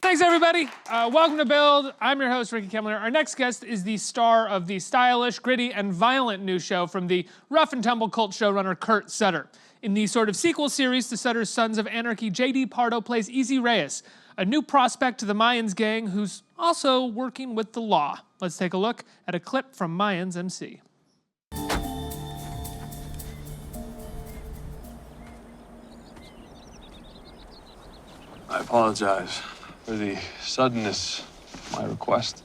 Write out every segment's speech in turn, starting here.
Thanks, everybody. Welcome to Build. I'm your host, Ricky Kemmler. Our next guest is the star of the stylish, gritty, and violent new show from the rough and tumble cult showrunner Kurt Sutter. In the sort of sequel series to Sutter's Sons of Anarchy, J.D. Pardo plays Reyes, a new prospect to the Mayans gang who's also working with the law. Let's take a look at a clip from Mayans MC. I apologize for the suddenness of my request.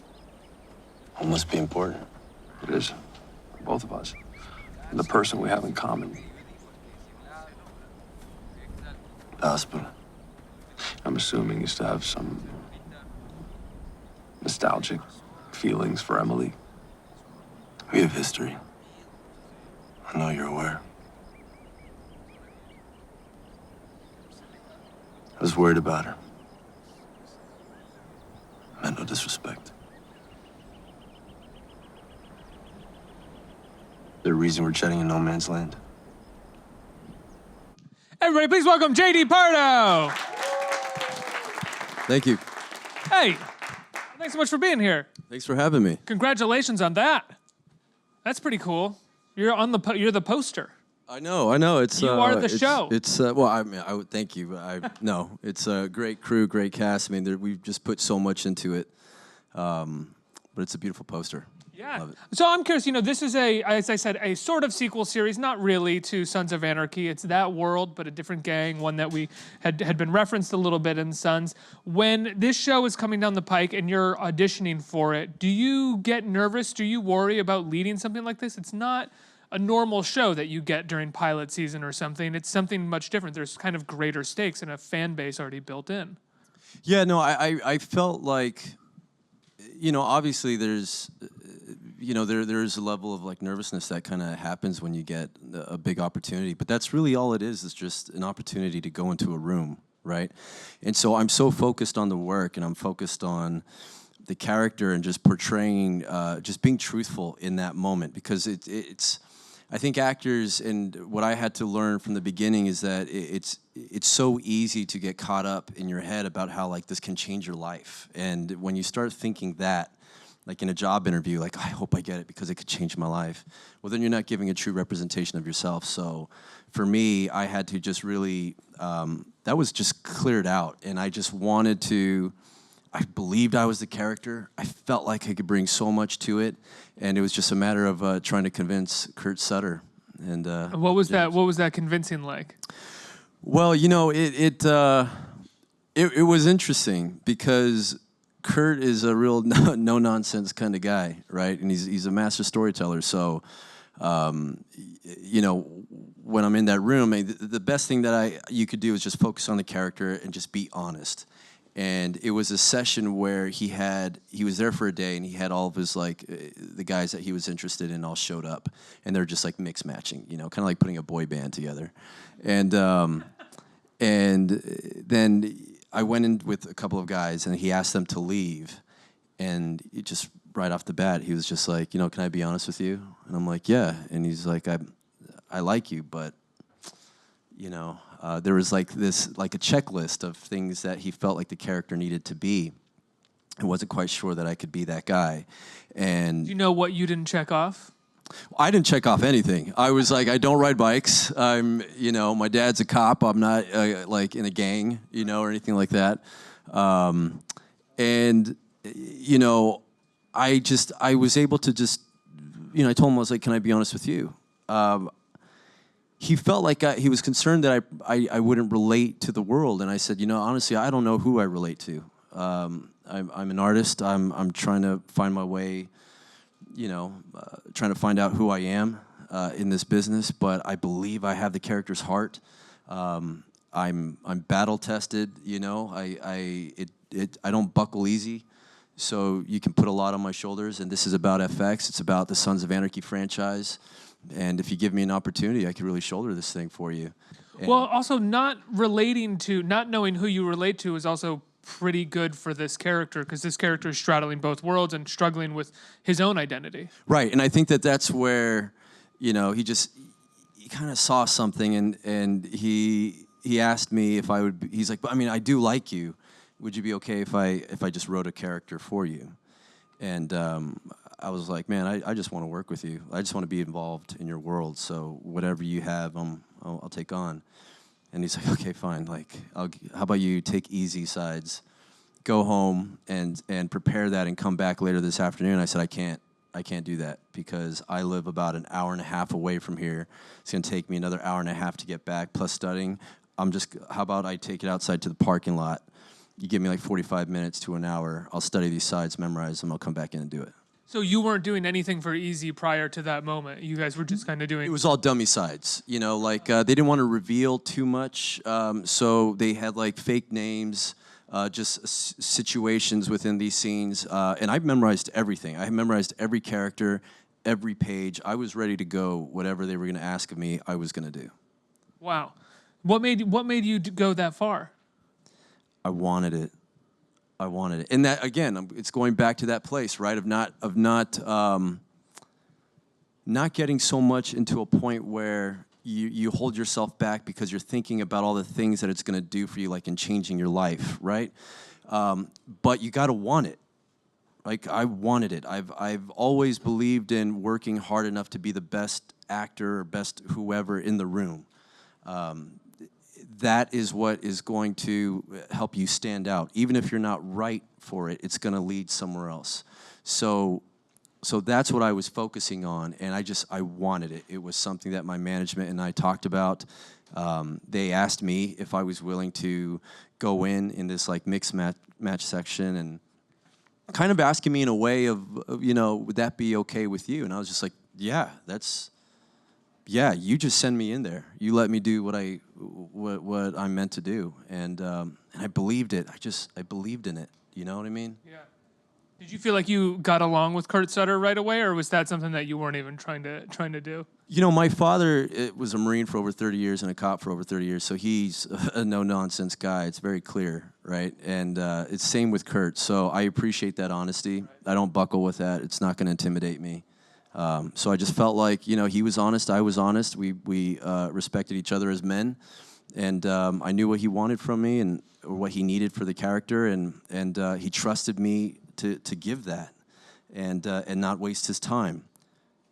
It must be important. It is, for both of us, and the person we have in common. The hospital. I'm assuming you still have some nostalgic feelings for Emily. We have history. I know you're aware. I was worried about her. I meant no disrespect. The reason we're chatting in no man's land. Everybody, please welcome J.D. Pardo. Thank you. Hey, thanks so much for being here. Thanks for having me. Congratulations on that. That's pretty cool. You're you're the poster. I know. It's you are the show. It's well, I mean, I would thank you. No, it's a great crew, great cast. I mean, we've just put so much into it, but it's a beautiful poster. Yeah. Love it. So I'm curious. You know, this is as I said, a sort of sequel series, not really to Sons of Anarchy. It's that world, but a different gang, one that we had been referenced a little bit in Sons. When this show is coming down the pike and you're auditioning for it, do you get nervous? Do you worry about leading something like this? It's not a normal show that you get during pilot season or something. It's something much different. There's kind of greater stakes and a fan base already built in. Yeah, no, I felt like, you know, obviously there's, you know, there's a level of like nervousness that kind of happens when you get a big opportunity, but that's really all it is just an opportunity to go into a room, right? And so I'm so focused on the work and I'm focused on the character and just portraying, just being truthful in that moment, because it's I think actors, and what I had to learn from the beginning is that it's so easy to get caught up in your head about how like this can change your life. And when you start thinking that, like in a job interview, like, I hope I get it because it could change my life, well, then you're not giving a true representation of yourself. So for me, I had to just really, that was just cleared out. And I just wanted to, I believed I was the character. I felt like I could bring so much to it, and it was just a matter of trying to convince Kurt Sutter. And what was that? What was that convincing like? Well, you know, it was interesting because Kurt is a real no nonsense kind of guy, right? And he's a master storyteller. So, you know, when I'm in that room, the best thing that you could do is just focus on the character and just be honest. And it was a session where he was there for a day and he had all of his like the guys that he was interested in all showed up, and they're just like mix matching, you know, kind of like putting a boy band together. And then I went in with a couple of guys and he asked them to leave, and it just right off the bat he was just like, you know, can I be honest with you? And I'm like, yeah. And he's like, I like you, but you know, there was like this, like a checklist of things that he felt like the character needed to be. I wasn't quite sure that I could be that guy. And Do you know what you didn't check off? I didn't check off anything. I was like, I don't ride bikes. You know, my dad's a cop. I'm not like in a gang, you know, or anything like that. And, you know, I was able to just, you know, I told him, I was like, can I be honest with you? He felt like he was concerned that I wouldn't relate to the world, and I said, you know, honestly, I don't know who I relate to. I'm an artist. I'm trying to find my way, you know, trying to find out who I am in this business. But I believe I have the character's heart. I'm battle tested. You know, I don't buckle easy. So you can put a lot on my shoulders, and this is about FX. It's about the Sons of Anarchy franchise. And if you give me an opportunity, I could really shoulder this thing for you. And well, also not knowing who you relate to is also pretty good for this character, because this character is straddling both worlds and struggling with his own identity. Right, and I think that's where, you know, he kind of saw something, and he asked me if I would. He's like, I mean, I do like you. would you be okay if I just wrote a character for you? And I was like, man, I just want to work with you. I just want to be involved in your world. So whatever you have, I'll take on. And he's like, okay, fine. Like, how about you take easy sides, go home and prepare that and come back later this afternoon. I said, I can't do that because I live about an hour and a half away from here. It's gonna take me another hour and a half to get back, plus studying. How about I take it outside to the parking lot? You give me like 45 minutes to an hour. I'll study these sides, memorize them. I'll come back in and do it. So you weren't doing anything for Easy prior to that moment. You guys were just kind of doing. It was all dummy sides, you know. Like they didn't want to reveal too much, so they had like fake names, just situations within these scenes. And I memorized everything. I memorized every character, every page. I was ready to go. Whatever they were going to ask of me, I was going to do. Wow, what made you go that far? I wanted it. And that, again, it's going back to that place, right, of not getting so much into a point where you hold yourself back because you're thinking about all the things that it's going to do for you, like in changing your life, right? But you got to want it. Like, I wanted it. I've always believed in working hard enough to be the best actor or best whoever in the room. That is what is going to help you stand out. Even if you're not right for it, it's going to lead somewhere else. So that's what I was focusing on, and I wanted it. It was something that my management and I talked about. They asked me if I was willing to go in this like mixed match section, and kind of asking me in a way of would that be okay with you? And I was just like, yeah, you just send me in there. You let me do what I'm meant to do, and I believed it. I believed in it. You know what I mean? Yeah. Did you feel like you got along with Kurt Sutter right away, or was that something that you weren't even trying to do? You know, my father was a Marine for over 30 years and a cop for over 30 years, so he's a no-nonsense guy. It's very clear, right? And it's same with Kurt, so I appreciate that honesty. I don't buckle with that. It's not going to intimidate me. So I just felt like, he was honest, I was honest. We respected each other as men, and I knew what he wanted from me and what he needed for the character, and he trusted me to give that and not waste his time.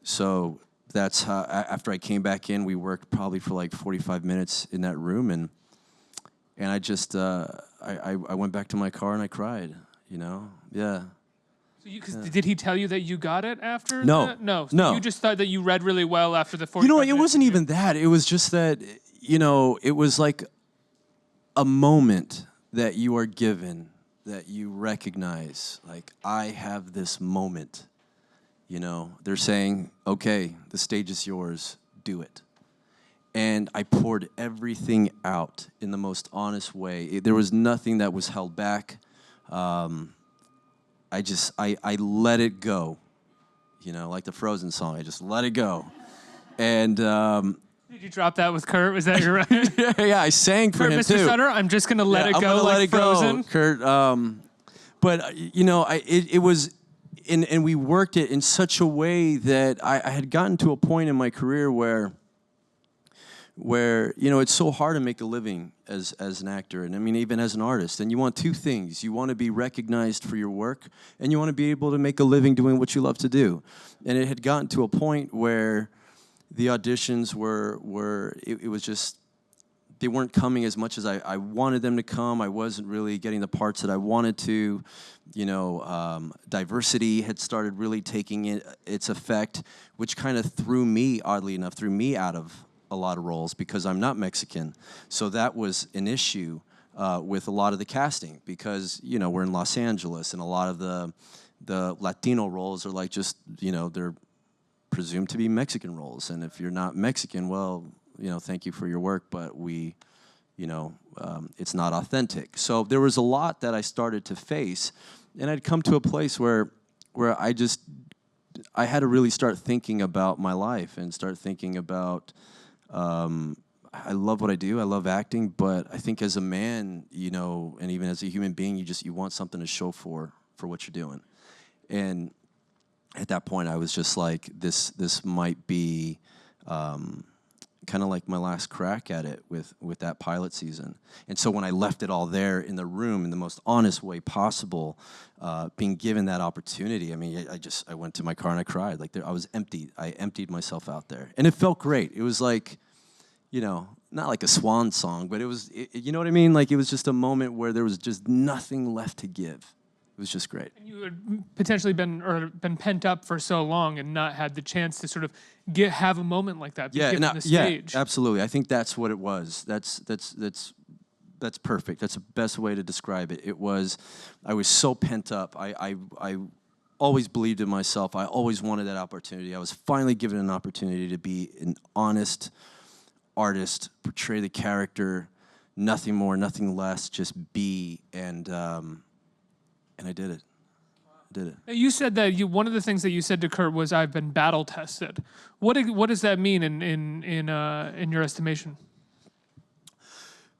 So that's how, after I came back in, we worked probably for like 45 minutes in that room, and I just I went back to my car and I cried, yeah. So did he tell you that you got it after? No. That? No. So No. You just thought that you read really well after the 45 minutes? It wasn't even that. It was just that, it was like a moment that you are given that you recognize, like, I have this moment. They're saying, okay, the stage is yours, do it. And I poured everything out in the most honest way. There was nothing that was held back. I let it go, like the Frozen song. I just let it go. And did you drop that with Kurt? Was that your yeah, I sang for Kurt, him Mr. too. Sutter, I'm just gonna let it go, I'm like let it Frozen. go, Kurt. But it was, and we worked it in such a way that I had gotten to a point in my career where it's so hard to make a living as an actor, and I mean even as an artist. And you want two things: you want to be recognized for your work, and you want to be able to make a living doing what you love to do. And it had gotten to a point where the auditions it was just, they weren't coming as much as I wanted them to come. I wasn't really getting the parts that I wanted to. Diversity had started really taking its effect, which kind of oddly enough, threw me out of a lot of roles because I'm not Mexican. So that was an issue with a lot of the casting because, we're in Los Angeles, and a lot of the Latino roles are like just, they're presumed to be Mexican roles. And if you're not Mexican, well, thank you for your work, but it's not authentic. So there was a lot that I started to face, and I'd come to a place where I had to really start thinking about my life and start thinking about, I love what I do. I love acting, but I think as a man, and even as a human being, you want something to show for what you're doing. And at that point, I was just like, this might be kind of like my last crack at it with that pilot season. And so when I left it all there in the room in the most honest way possible, being given that opportunity, I mean, I went to my car and I cried. Like I was empty. I emptied myself out there, and it felt great. It was like, you know, not like a swan song, but you know what I mean? Like it was just a moment where there was just nothing left to give. It was just great. And you had potentially been pent up for so long and not had the chance to sort of have a moment like that. Be given the stage. Yeah, absolutely. I think that's what it was. That's perfect. That's the best way to describe it. I was so pent up. I always believed in myself. I always wanted that opportunity. I was finally given an opportunity to be an honest artist, portray the character, nothing more, nothing less, just be, and I did it. I did it. You said that one of the things that you said to Kurt was, "I've been battle tested." What does that mean in your estimation?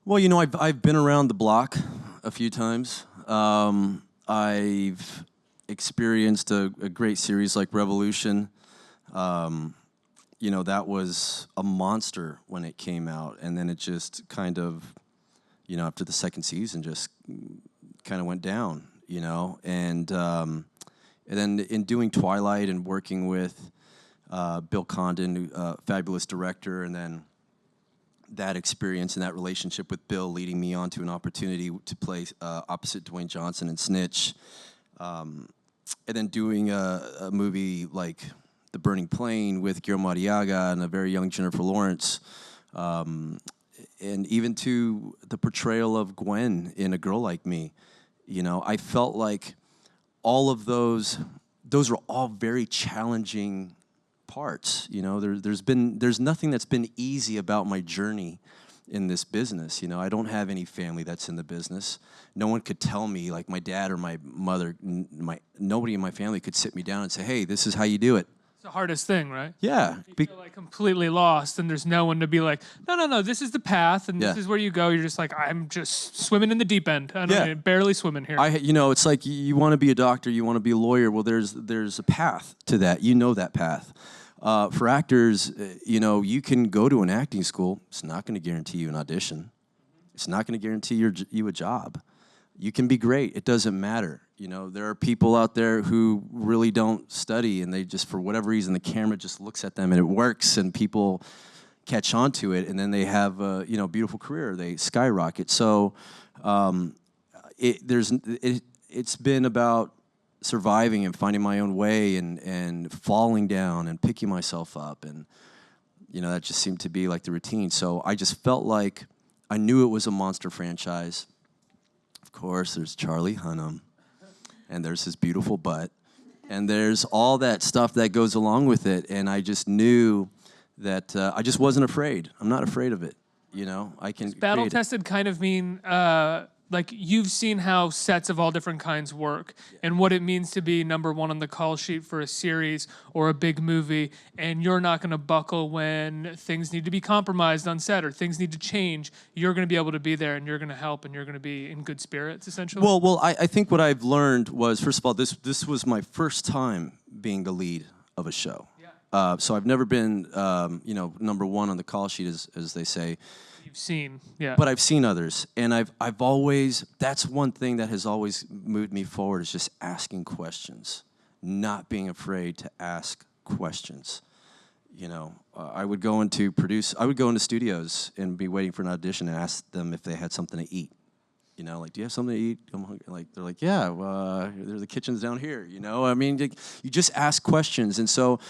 Well, you know, I've been around the block a few times. I've experienced a great series like Revolution. You know, that was a monster when it came out, and then it just kind of, you know, after the second season, just kind of went down, you know, and then in doing Twilight and working with Bill Condon, fabulous director, and then that experience and that relationship with Bill leading me on to an opportunity to play opposite Dwayne Johnson in Snitch, and then doing a movie like The Burning Plane with Guillermo Arriaga and a very young Jennifer Lawrence, and even to the portrayal of Gwen in A Girl Like Me. You know, I felt like all of those were all very challenging parts. You know, there's nothing that's been easy about my journey in this business. You know, I don't have any family that's in the business. No one could tell me, like my dad or my mother, nobody in my family could sit me down and say, "Hey, this is how you do it." It's the hardest thing, right? Yeah. You feel like completely lost, and there's no one to be like, no, this is the path, and this is where you go. You're just like, I'm just swimming in the deep end. I'm barely swimming here. You know, it's like you want to be a doctor, you want to be a lawyer. Well, there's a path to that. You know that path. For actors, you know, you can go to an acting school. It's not going to guarantee you an audition. It's not going to guarantee you a job. You can be great. It doesn't matter. You know, there are people out there who really don't study, and they just, for whatever reason, the camera just looks at them and it works, and people catch on to it, and then they have a, you know, beautiful career. They skyrocket. So it's been about surviving and finding my own way and falling down and picking myself up, and you know, that just seemed to be like the routine. So I just felt like I knew it was a monster franchise. Of course, there's Charlie Hunnam, and there's his beautiful butt, and there's all that stuff that goes along with it, and I just knew that I just wasn't afraid. I'm not afraid of it, you know? I can Battle tested kind of mean like you've seen how sets of all different kinds work and what it means to be number one on the call sheet for a series or a big movie, and you're not going to buckle when things need to be compromised on set or things need to change. You're going to be able to be there, and you're going to help, and you're going to be in good spirits, essentially. Well, I think what I've learned was, first of all, this was my first time being the lead of a show. Yeah. So I've never been, you know, number one on the call sheet, as they say. You've seen, yeah. But I've seen others, and I've always, that's one thing that has always moved me forward, is just asking questions, not being afraid to ask questions. You know, I would go into studios and be waiting for an audition and ask them if they had something to eat. You know, like, do you have something to eat? I'm hungry. Like, they're like, yeah, the kitchen's down here. You know, I mean, you just ask questions, and so,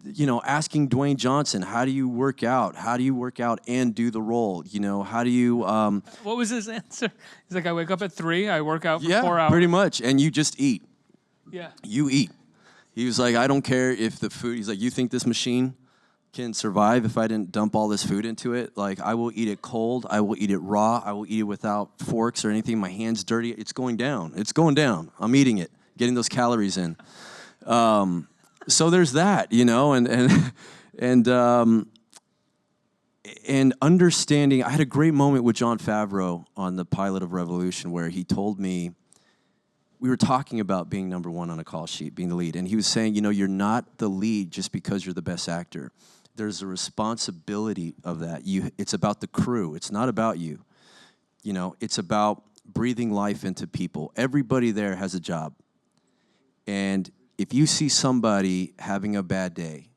you know, asking Dwayne Johnson, how do you work out? How do you work out and do the role? You know, how do you... What was his answer? He's like, I wake up at 3, I work out for 4 hours. Pretty much, and you just eat. Yeah. You eat. He was like, I don't care if the food... He's like, you think this machine can survive if I didn't dump all this food into it? Like, I will eat it cold. I will eat it raw. I will eat it without forks or anything. My hand's dirty. It's going down. It's going down. I'm eating it, getting those calories in. So there's that, you know, and understanding. I had a great moment with Jon Favreau on the pilot of Revolution, where he told me, we were talking about being number one on a call sheet, being the lead, and he was saying, you know, you're not the lead just because you're the best actor. there's a responsibility of that. It's about the crew. It's not about you. You know, it's about breathing life into people. Everybody there has a job. And if you see somebody having a bad day,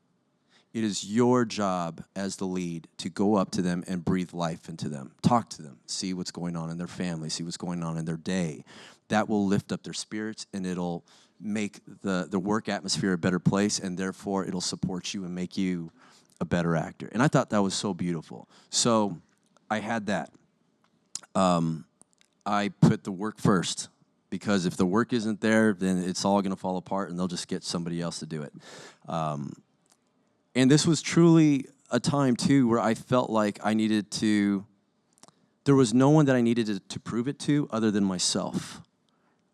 it is your job as the lead to go up to them and breathe life into them. Talk to them, see what's going on in their family, see what's going on in their day. That will lift up their spirits, and it'll make the work atmosphere a better place, and therefore it'll support you and make you a better actor. And I thought that was so beautiful. So I had that. I put the work first, because if the work isn't there, then it's all going to fall apart, and they'll just get somebody else to do it. And this was truly a time, too, where I felt like I needed to, there was no one that I needed to prove it to other than myself,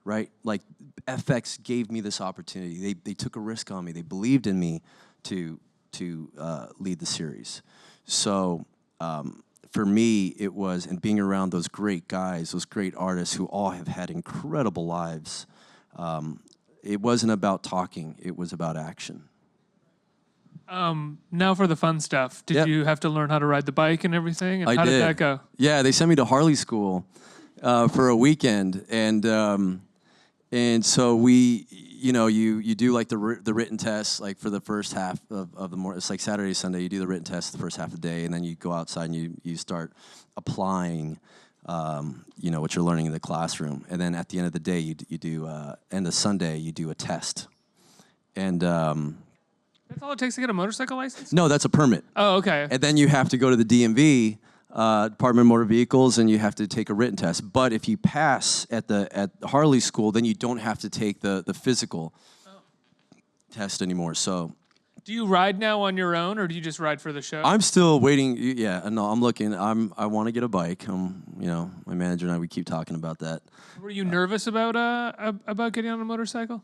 right? Like, FX gave me this opportunity. They took a risk on me. They believed in me to lead the series. So for me, it was, and being around those great guys, those great artists who all have had incredible lives, it wasn't about talking. It was about action. Now for the fun stuff. Did you have to learn how to ride the bike and everything? And how did that go? Yeah, they sent me to Harley school for a weekend, and so we, you do like the written test, like for the first half of the morning. It's like Saturday, Sunday. You do the written test the first half of the day, and then you go outside and you start applying, what you're learning in the classroom. And then at the end of the day, you do, and the Sunday you do a test, and. That's all it takes to get a motorcycle license? No, that's a permit. Oh, okay. And then you have to go to the DMV, Department of Motor Vehicles, and you have to take a written test. But if you pass at Harley school, then you don't have to take the physical test anymore. So, do you ride now on your own, or do you just ride for the show? I'm still waiting. Yeah, no, I'm looking. I want to get a bike. My manager and I, we keep talking about that. Were you nervous about getting on a motorcycle?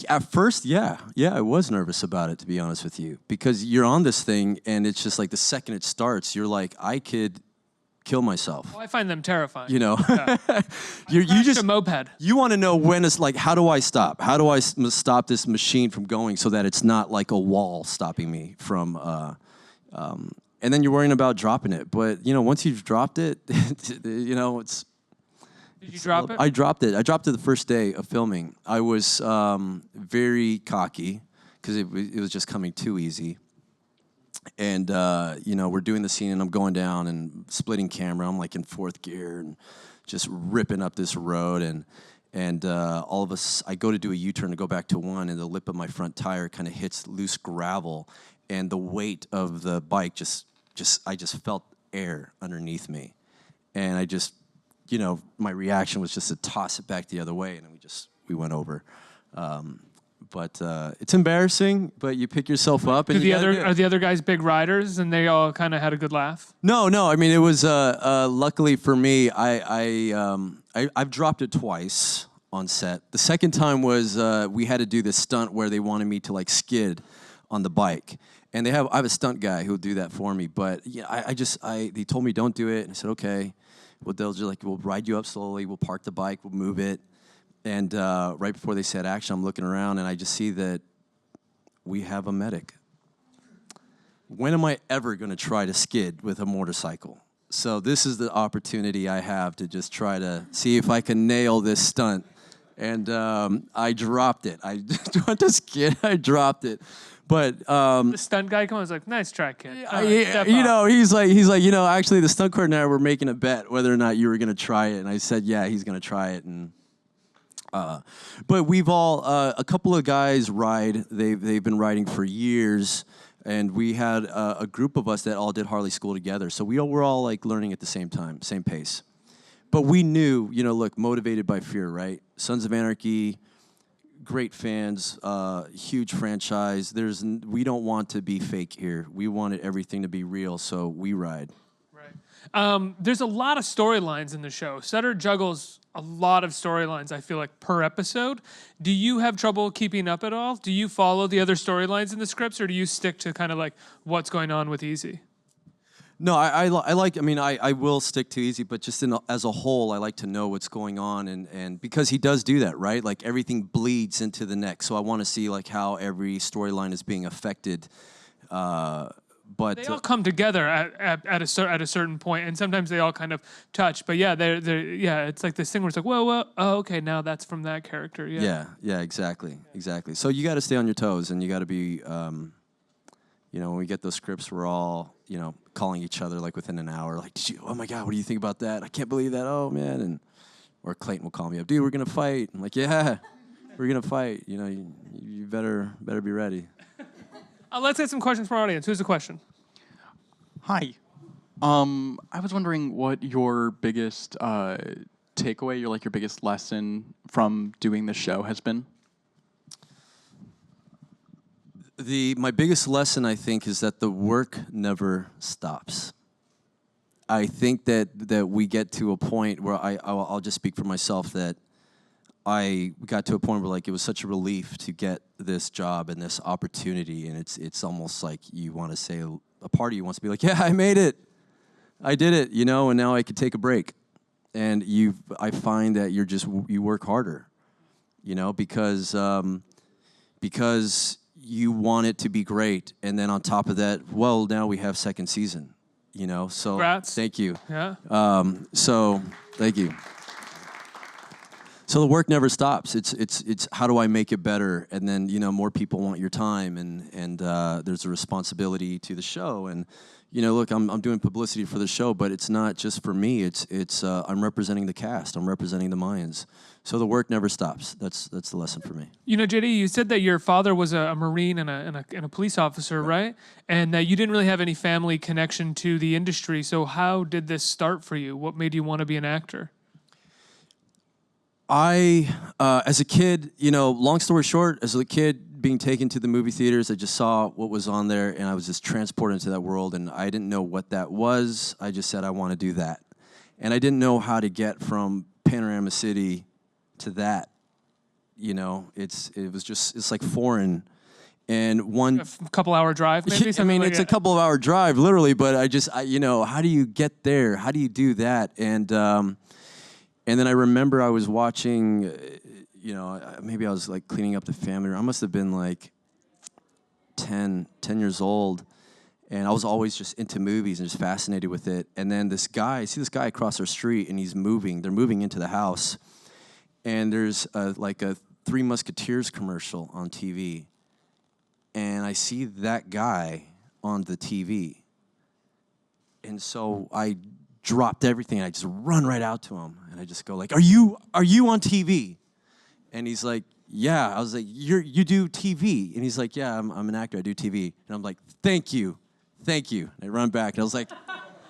At first, yeah, I was nervous about it, to be honest with you, because you're on this thing, and it's just like the second it starts, you're like, I could kill myself. Well, I find them terrifying. Yeah. you just a moped. You want to know when it's like, how do I stop? How do I stop this machine from going so that it's not like a wall stopping me from? And then you're worrying about dropping it, but once you've dropped it, it's. Did you drop it? I dropped it. I dropped it the first day of filming. I was very cocky because it was just coming too easy. And, we're doing the scene, and I'm going down and splitting camera. I'm like in fourth gear and just ripping up this road. And all of us, I go to do a U-turn to go back to one, and the lip of my front tire kind of hits loose gravel. And the weight of the bike I just felt air underneath me. And I just... my reaction was just to toss it back the other way, and we went over. But it's embarrassing, but you pick yourself up. And are the other guys big riders, and they all kind of had a good laugh? No. I mean, it was luckily for me. I've dropped it twice on set. The second time was we had to do this stunt where they wanted me to like skid on the bike. And I have a stunt guy who'll do that for me. But they told me don't do it, and I said okay. Well, they'll just like, we'll ride you up slowly, we'll park the bike, we'll move it. And right before they said action, I'm looking around, and I just see that we have a medic. When am I ever going to try to skid with a motorcycle? So this is the opportunity I have to just try to see if I can nail this stunt. And I dropped it. I went to skid, I dropped it. But the stunt guy comes like, nice try, kid. He's like, actually the stunt coordinator, we're making a bet whether or not you were gonna try it, and I said, yeah, he's gonna try it, and but we've all a couple of guys ride. They've been riding for years, and we had a group of us that all did Harley school together. So we're all like learning at the same time, same pace. But we knew, look, motivated by fear, right? Sons of Anarchy. Great fans, huge franchise. We don't want to be fake here. We wanted everything to be real, so we ride. Right. There's a lot of storylines in the show. Sutter juggles a lot of storylines, I feel like, per episode. Do you have trouble keeping up at all? Do you follow the other storylines in the scripts, or do you stick to kind of like what's going on with Easy? No, I will stick to Easy, but just as a whole, I like to know what's going on, and because he does do that, right? Like everything bleeds into the next, so I want to see like how every storyline is being affected But They all come together at a certain point, and sometimes they all kind of touch. But yeah, they're it's like this thing where it's like, whoa, oh, okay, now that's from that character. Yeah, exactly. So you got to stay on your toes, and you got to be, when we get those scripts, we're all, calling each other like within an hour, like, oh my God, what do you think about that? I can't believe that. Oh man, or Clayton will call me up, dude, we're gonna fight. I'm like, yeah, we're gonna fight. You better be ready. Let's get some questions from our audience. Who's the question? Hi. I was wondering what your biggest takeaway, your biggest lesson from doing this show has been. My biggest lesson, I think, is that the work never stops. I think that we get to a point where I'll just speak for myself, that I got to a point where it was such a relief to get this job and this opportunity, and it's almost like you want to say, a part of you wants to be like, yeah, I made it, I did it, and now I could take a break. And I find that you work harder, because you want it to be great, and then on top of that, well, now we have second season, So Congrats. Thank you. Yeah. So thank you. So the work never stops. It's how do I make it better? And then more people want your time, and there's a responsibility to the show. And look, I'm doing publicity for the show, but it's not just for me. It's I'm representing the cast. I'm representing the Mayans. So the work never stops. That's the lesson for me. JD, you said that your father was a Marine and a police officer, right? And that you didn't really have any family connection to the industry. So how did this start for you? What made you want to be an actor? As a kid, long story short, as a kid being taken to the movie theaters, I just saw what was on there, and I was just transported into that world, and I didn't know what that was. I just said, I want to do that. And I didn't know how to get from Panorama City to that. It's like foreign. And one A couple hour drive, maybe? It's a couple of hour drive, literally, but how do you get there? How do you do that? And then I remember I was watching, maybe I was cleaning up the family room. I must have been 10 years old. And I was always just into movies and just fascinated with it. And then I see this guy across our street, and he's moving. They're moving into the house. And there's a Three Musketeers commercial on TV. And I see that guy on the TV. And so I dropped everything, and I just run right out to him, and I just go are you on TV? And he's like, yeah. I was like, you do TV? And he's like, yeah, I'm an actor, I do TV. And I'm like, thank you. And I run back, and I was like,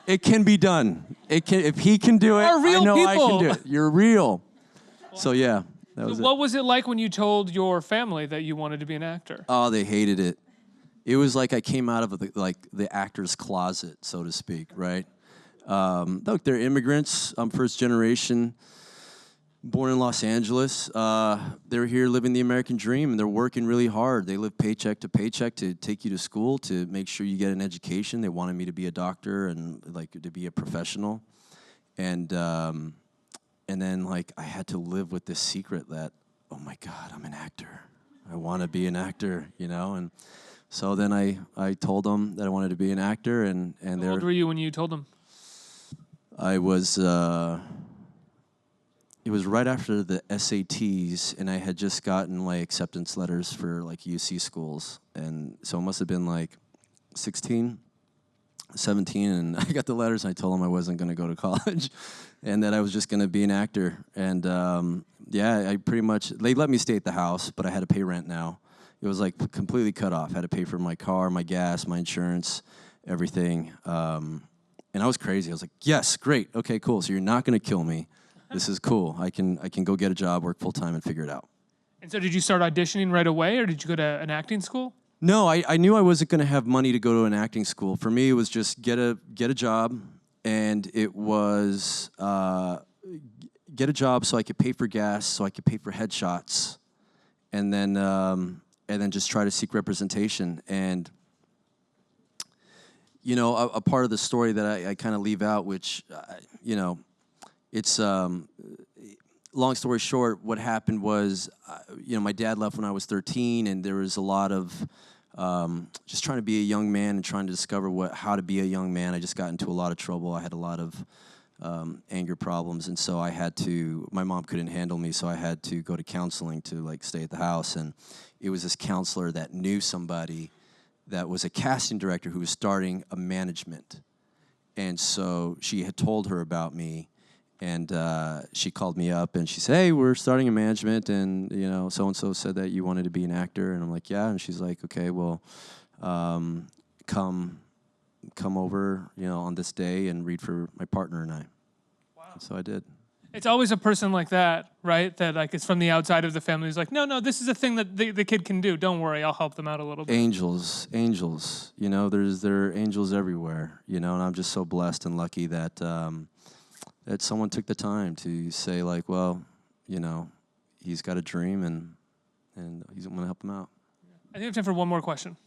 it can be done. If he can do it, You're real I know people. I can do it. You're real. So yeah, that was it. What was it like when you told your family that you wanted to be an actor? Oh, they hated it. It was like I came out of the actor's closet, so to speak, right? Look, they're immigrants. I'm first generation, born in Los Angeles. They're here living the American dream, and they're working really hard. They live paycheck to paycheck to take you to school, to make sure you get an education. They wanted me to be a doctor and to be a professional. And then I had to live with this secret that, oh my God, I'm an actor. I want to be an actor, And so then I told them that I wanted to be an actor, and How old were you when you told them? I was, it was right after the SATs, and I had just gotten acceptance letters for UC schools. And so it must have been 16, 17, and I got the letters, and I told them I wasn't going to go to college and that I was just going to be an actor. And I pretty much, they let me stay at the house, but I had to pay rent now. It was completely cut off. I had to pay for my car, my gas, my insurance, everything. And I was crazy. I was like, yes, great. Okay, cool. So you're not going to kill me. This is cool. I can go get a job, work full time, and figure it out. And so did you start auditioning right away, or did you go to an acting school? No, I knew I wasn't going to have money to go to an acting school. For me, it was just get a job, and it was get a job so I could pay for gas, so I could pay for headshots, and then just try to seek representation. And a part of the story that I kind of leave out, which it's long story short, what happened was, my dad left when I was 13, and there was a lot of just trying to be a young man and trying to discover how to be a young man. I just got into a lot of trouble. I had a lot of anger problems, and so my mom couldn't handle me, so I had to go to counseling to like stay at the house. And it was this counselor that knew somebody that was a casting director who was starting a management. And so she had told her about me, and she called me up and she said, "Hey, we're starting a management, and you know, so-and-so said that you wanted to be an actor." And I'm like, "Yeah." And she's like, "Okay, well, come over, you know, on this day and read for my partner and I." Wow. And so I did. It's always a person like that, right? That like is from the outside of the family. Who's like, no, this is a thing that the kid can do. Don't worry, I'll help them out a little bit. Angels. You know, there are angels everywhere. You know, and I'm just so blessed and lucky that that someone took the time to say like, well, you know, he's got a dream and he's going to help him out. I think we have time for one more question.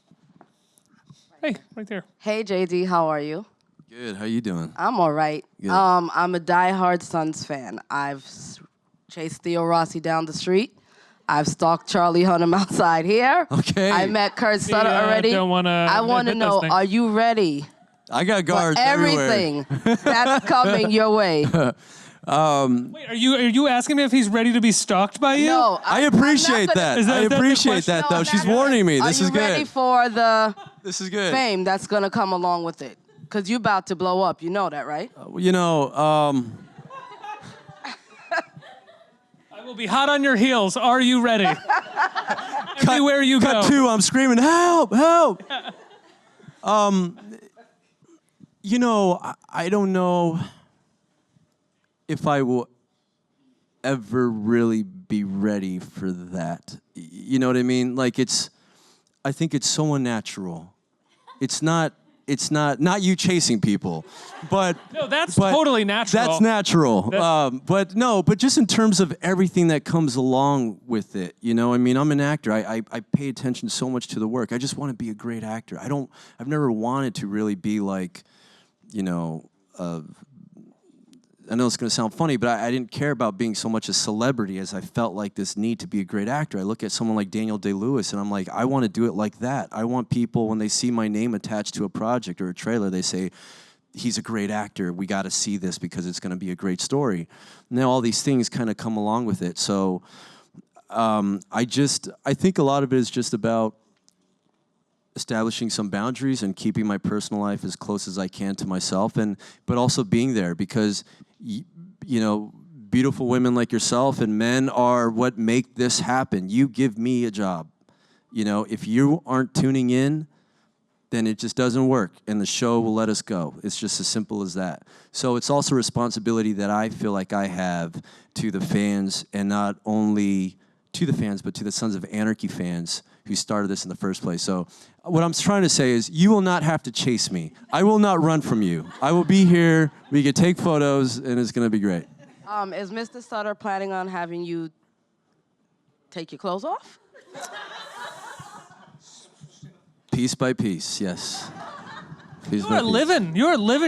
Hey, right there. Hey, JD, how are you? Good. How you doing? I'm all right. Good. I'm a diehard Suns fan. I've chased Theo Rossi down the street. I've stalked Charlie Hunnam outside here. Okay. I met Kurt Sutter already. I want to know, are you ready I got for guards everywhere. everything that's coming your way? Wait, are you asking me if he's ready to be stalked by you? No, I appreciate that. I appreciate that, though. She's warning me. This is Are you ready good. for the This is good. fame that's going to come along with it? Because you're about to blow up. You know that, right? You know, I will be hot on your heels. Are you ready? Everywhere you go. cut two, I'm screaming, "Help, help!" You know, I don't know if I will ever really be ready for that. You know what I mean? Like I think it's so unnatural. It's not you chasing people, but No, that's totally natural. That's natural. But just in terms of everything that comes along with it, you know, I mean, I'm an actor. I pay attention so much to the work. I just want to be a great actor. I've never wanted to really be like, you know, I know it's going to sound funny, but I didn't care about being so much a celebrity as I felt like this need to be a great actor. I look at someone like Daniel Day-Lewis, and I'm like, I want to do it like that. I want people, when they see my name attached to a project or a trailer, they say, he's a great actor. We got to see this because it's going to be a great story. Now all these things kind of come along with it. So I think a lot of it is just about establishing some boundaries and keeping my personal life as close as I can to myself, but also being there because, you know, beautiful women like yourself and men are what make this happen. You give me a job. You know, if you aren't tuning in, then it just doesn't work, and the show will let us go. It's just as simple as that. So it's also a responsibility that I feel like I have to the fans, and not only to the fans, but to the Sons of Anarchy fans who started this in the first place. So what I'm trying to say is you will not have to chase me. I will not run from you. I will be here. We can take photos, and it's going to be great. Is Mr. Sutter planning on having you take your clothes off? Piece by piece, yes. Piece You by are piece. living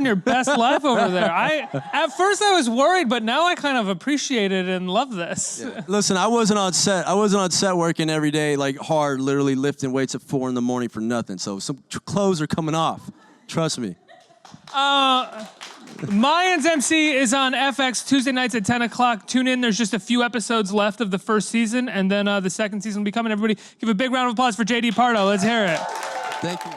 your best life over there. At first I was worried, but now I kind of appreciate it and love this. Yeah. Listen, I wasn't on set. I wasn't on set working every day, like hard, literally lifting weights at 4 a.m. for nothing. So some clothes are coming off. Trust me. Mayans MC is on FX Tuesday nights at 10 o'clock. Tune in. There's just a few episodes left of the first season, and then the second season will be coming. Everybody give a big round of applause for JD Pardo. Let's hear it. Thank you.